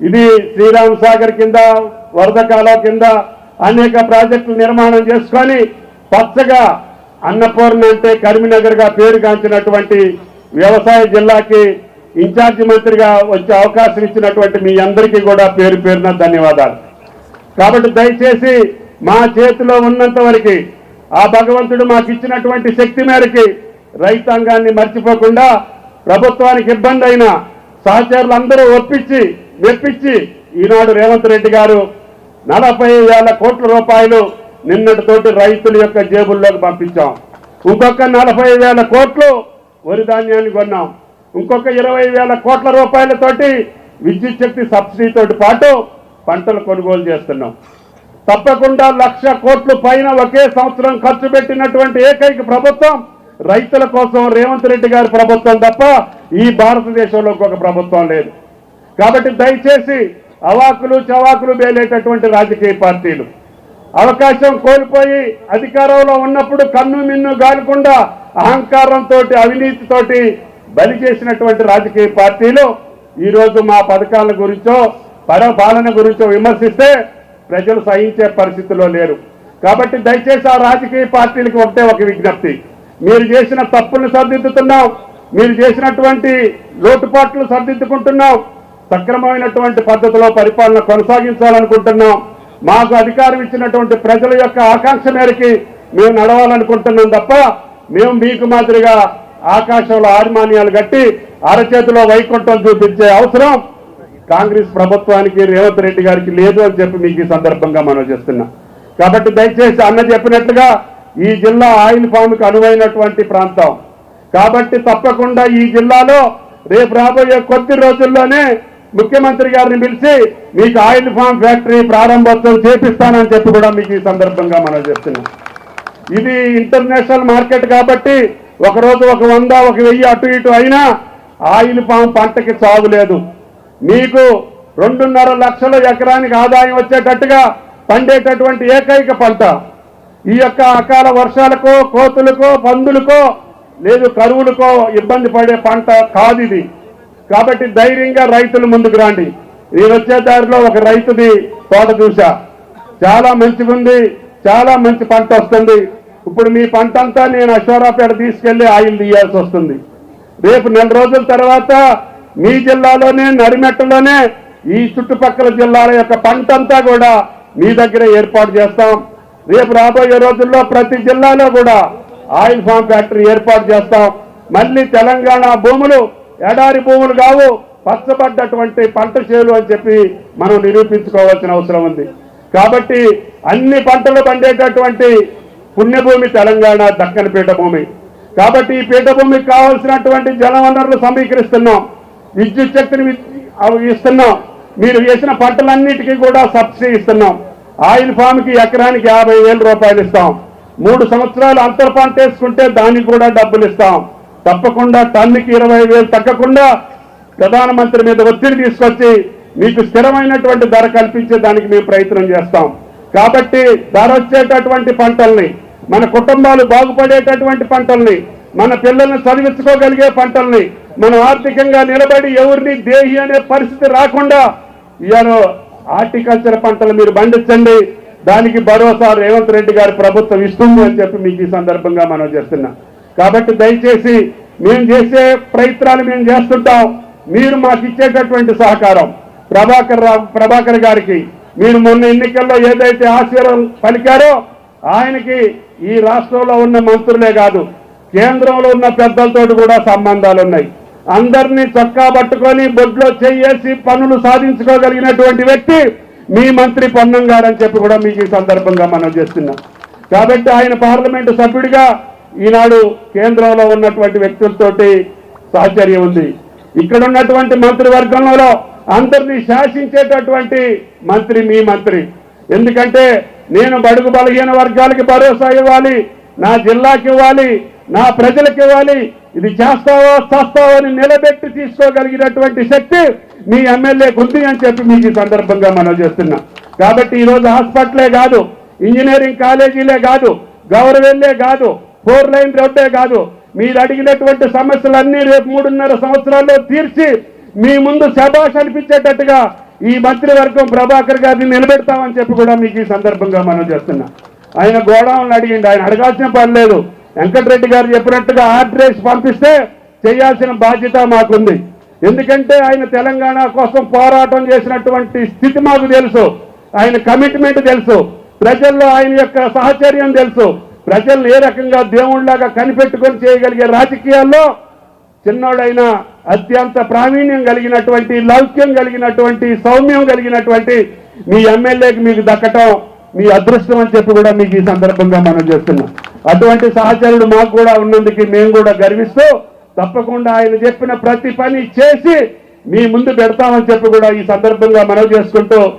ఇది శ్రీరామ్ సాగర్ కింద వరద కాలువ కింద అనేక ప్రాజెక్టులు నిర్మాణం చేసుకొని పచ్చగా అన్నపూర్ణ అంటే కరీంనగర్గా పేరుగాంచినటువంటి వ్యవసాయ జిల్లాకి ఇన్ఛార్జి మంత్రిగా వచ్చే అవకాశం ఇచ్చినటువంటి మీ అందరికీ కూడా పేరు పేరున ధన్యవాదాలు. కాబట్టి దయచేసి మా చేతిలో ఉన్నంత వరకు ఆ భగవంతుడు మాకు ఇచ్చినటువంటి శక్తి మేరకి రైతాంగాన్ని మర్చిపోకుండా ప్రభుత్వానికి ఇబ్బంది అయిన సహచరులందరూ మెప్పించి ఈనాడు రేవంత్ రెడ్డి గారు 40,000 కోట్ల రూపాయలు నిన్నటితోటి రైతుల యొక్క జేబుల్లోకి పంపించాం. ఇంకొక 40,000 కోట్లు వరి ధాన్యాన్ని కొన్నాం. ఇంకొక 20,000 కోట్ల రూపాయలతోటి విద్యుత్ శక్తి సబ్సిడీతోటి పాటు పంటలు కొనుగోలు చేస్తున్నాం. తప్పకుండా 1,00,000 కోట్లు పైన ఒకే సంవత్సరం ఖర్చు పెట్టినటువంటి ఏకైక ప్రభుత్వం రైతుల కోసం రేవంత్ రెడ్డి గారి ప్రభుత్వం తప్ప ఈ భారతదేశంలో ఒక ప్రభుత్వం లేదు. కాబట్టి దయచేసి అవాకులు చవాకులు వేలేటటువంటి రాజకీయ పార్టీలు అవకాశం కోల్పోయి అధికారంలో ఉన్నప్పుడు కన్ను మిన్ను గాలకుండా అహంకారంతో అవినీతితోటి బలి చేసినటువంటి రాజకీయ పార్టీలు ఈరోజు మా పథకాల గురించో పాలన గురించో విమర్శిస్తే ప్రజలు సహించే పరిస్థితిలో లేరు. కాబట్టి దయచేసి ఆ రాజకీయ పార్టీలకు ఒకటే ఒక విజ్ఞప్తి, మీరు చేసిన తప్పులను సరిదిద్దుతున్నాం, మీరు చేసినటువంటి లోటుపాట్లు సరిదిద్దుకుంటున్నాం, సక్రమమైనటువంటి పద్ధతిలో పరిపాలన కొనసాగించాలనుకుంటున్నాం, మాకు అధికారం ఇచ్చినటువంటి ప్రజల యొక్క ఆకాంక్ష మేరకి మేము నడవాలనుకుంటున్నాం తప్ప మేము మీకు మాదిరిగా ఆకాశంలో ఆర్మాన్యాలు కట్టి అరచేతిలో వైకుంఠం చూపించే అవసరం కాంగ్రెస్ ప్రభుత్వానికి రేవంత్ రెడ్డి గారికి లేదు అని చెప్పి మీకు ఈ సందర్భంగా మనం చేస్తున్నాం. కాబట్టి దయచేసి అన్న చెప్పినట్లుగా ఈ జిల్లా ఆయిల్ ఫామ్కి అనువైనటువంటి ప్రాంతం కాబట్టి తప్పకుండా ఈ జిల్లాలో రేపు రాబోయే కొద్ది రోజుల్లోనే ముఖ్యమంత్రి గారిని పిలిచి మీకు ఆయిల్ ఫామ్ ఫ్యాక్టరీ ప్రారంభోత్సవం చేపిస్తానని చెప్పి కూడా మీకు ఈ సందర్భంగా మనం చెప్తున్నాం. ఇది ఇంటర్నేషనల్ మార్కెట్ కాబట్టి ఒకరోజు 100, 1000 అటు ఇటు అయినా ఆయిల్ ఫామ్ పంటకి సాగు లేదు. మీకు 2.5 లక్షల ఎకరానికి ఆదాయం వచ్చేటట్టుగా పండేటటువంటి ఏకైక పంట ఈ యొక్క అకాల వర్షాలకో కోతులకో పందులకో లేదు కరువులకో ఇబ్బంది పడే పంట కాదు ఇది. కాబట్టి ధైర్యంగా రైతులు ముందుకు రండి. నేను వచ్చే దారిలో ఒక రైతుది తోట చూసా, చాలా మంచిగుంది, చాలా మంచి పంట వస్తుంది. ఇప్పుడు మీ పంట అంతా నేను అశ్వారాపేట తీసుకెళ్లి ఆయిల్ తీయాల్సి వస్తుంది. రేపు 4 రోజుల తర్వాత మీ జిల్లాలోనే నడిమెట్టలోనే ఈ చుట్టుపక్కల జిల్లాల యొక్క పంట అంతా కూడా మీ దగ్గర ఏర్పాటు చేస్తాం. రేపు రాబోయే రోజుల్లో ప్రతి జిల్లాలో కూడా ఆయిల్ ఫామ్ ఫ్యాక్టరీ ఏర్పాటు చేస్తాం. మళ్ళీ తెలంగాణ భూములు ఎడారి భూములు కావు, పచ్చబడ్డటువంటి పంట చేలు అని చెప్పి మనం నిరూపించుకోవాల్సిన అవసరం ఉంది. కాబట్టి అన్ని పంటలు పండేటటువంటి పుణ్యభూమి తెలంగాణ దక్కన పీఠభూమి. కాబట్టి ఈ పీఠభూమికి కావాల్సినటువంటి జలవనరులు సమీకరిస్తున్నాం, విద్యుత్ శక్తిని ఇస్తున్నాం, మీరు వేసిన పంటలన్నిటికీ కూడా సబ్సిడీ ఇస్తున్నాం. ఆయిల్ ఫామ్కి ఎకరానికి 50,000 రూపాయలు ఇస్తాం. 3 సంవత్సరాలు అంతర పంట వేసుకుంటే దానికి కూడా డబ్బులు ఇస్తాం. తప్పకుండా టన్నుకి 20,000 తగ్గకుండా ప్రధానమంత్రి మీద ఒత్తిడి తీసుకొచ్చి మీకు స్థిరమైనటువంటి ధర కల్పించే దానికి మేము ప్రయత్నం చేస్తాం. కాబట్టి ధర వచ్చేటటువంటి పంటల్ని, మన కుటుంబాలు బాగుపడేటటువంటి పంటల్ని, మన పిల్లల్ని చదివించుకోగలిగే పంటల్ని, మనం ఆర్థికంగా నిలబడి ఎవరిని దేహి అనే పరిస్థితి రాకుండా ఇవాళ హార్టికల్చర్ పంటలు మీరు పండించండి. దానికి భరోసా రేవంత్ రెడ్డి గారి ప్రభుత్వం ఇస్తుంది అని చెప్పి మీకు ఈ సందర్భంగా మనం చేస్తున్నాం. కాబట్టి దయచేసి మేము చేసే ప్రయత్నాలు మేము చేస్తుంటాం. మీరు మాకు ఇచ్చేటటువంటి సహకారం ప్రభాకర్ గారికి మీరు మొన్న ఎన్నికల్లో ఏదైతే ఆశీర్వాదం పలికారో ఆయనకి ఈ రాష్ట్రంలో ఉన్న మంత్రులే కాదు కేంద్రంలో ఉన్న పెద్దలతోటి కూడా సంబంధాలు ఉన్నాయి. అందరినీ చొక్కా పట్టుకొని బొడ్లో చేసి పనులు సాధించుకోగలిగినటువంటి వ్యక్తి మీ మంత్రి పొన్నం గారు అని చెప్పి కూడా మీకు ఈ సందర్భంగా మనం చేస్తున్నాం. కాబట్టి ఆయన పార్లమెంటు సభ్యుడిగా ఈనాడు కేంద్రంలో ఉన్నటువంటి వ్యక్తులతోటి సహచర్యం ఉంది. ఇక్కడ ఉన్నటువంటి మంత్రివర్గంలో అందరినీ శాసించేటటువంటి మంత్రి మీ మంత్రి. ఎందుకంటే నేను బడుగు బలహీన వర్గాలకి భరోసా ఇవ్వాలి, నా జిల్లాకి ఇవ్వాలి, నా ప్రజలకు ఇవ్వాలి, ఇది చేస్తావో చేస్తావో అని నిలబెట్టి తీసుకోగలిగినటువంటి శక్తి మీ ఎమ్మెల్యేకు ఉంది అని చెప్పి మీకు ఈ సందర్భంగా మనం చేస్తున్నాం. కాబట్టి ఈరోజు హాస్పిటలే కాదు, ఇంజనీరింగ్ కాలేజీలే కాదు, గవర్నమెంట్లే కాదు, 4 లైన్ రోడ్డే కాదు, మీరు అడిగినటువంటి సమస్యలన్నీ రేపు 3.5 సంవత్సరాల్లో తీర్చి మీ ముందు శభాష్ అనిపించేటట్టుగా ఈ మంత్రివర్గం ప్రభాకర్ గారిని నిలబెడతామని చెప్పి కూడా మీకు ఈ సందర్భంగా మనం చేస్తున్నాం. ఆయన గోడౌన్లు అడిగిండు, ఆయన అడగాల్సిన పని లేదు. వెంకటరెడ్డి గారు చెప్పినట్టుగా ఆర్డరేసి పంపిస్తే చేయాల్సిన బాధ్యత మాకుంది. ఎందుకంటే ఆయన తెలంగాణ కోసం పోరాటం చేసినటువంటి స్థితి మాకు తెలుసు, ఆయన కమిట్మెంట్ తెలుసు, ప్రజల్లో ఆయన యొక్క సహచర్యం తెలుసు, ప్రజలను ఏ రకంగా దేవుళ్లాగా కనిపెట్టుకొని చేయగలిగే రాజకీయాల్లో చిన్నోడైన అత్యంత ప్రావీణ్యం కలిగినటువంటి, లౌక్యం కలిగినటువంటి, సౌమ్యం కలిగినటువంటి మీ ఎమ్మెల్యేకి మీకు దక్కటం మీ అదృష్టం అని చెప్పి కూడా మీకు ఈ సందర్భంగా మనం చేస్తున్నాం. అటువంటి సహచరుడు మాకు కూడా ఉన్నందుకు మేము కూడా గర్విస్తూ తప్పకుండా ఆయన చెప్పిన ప్రతి పని చేసి మీ ముందు పెడతామని చెప్పి కూడా ఈ సందర్భంగా మనం చేసుకుంటూ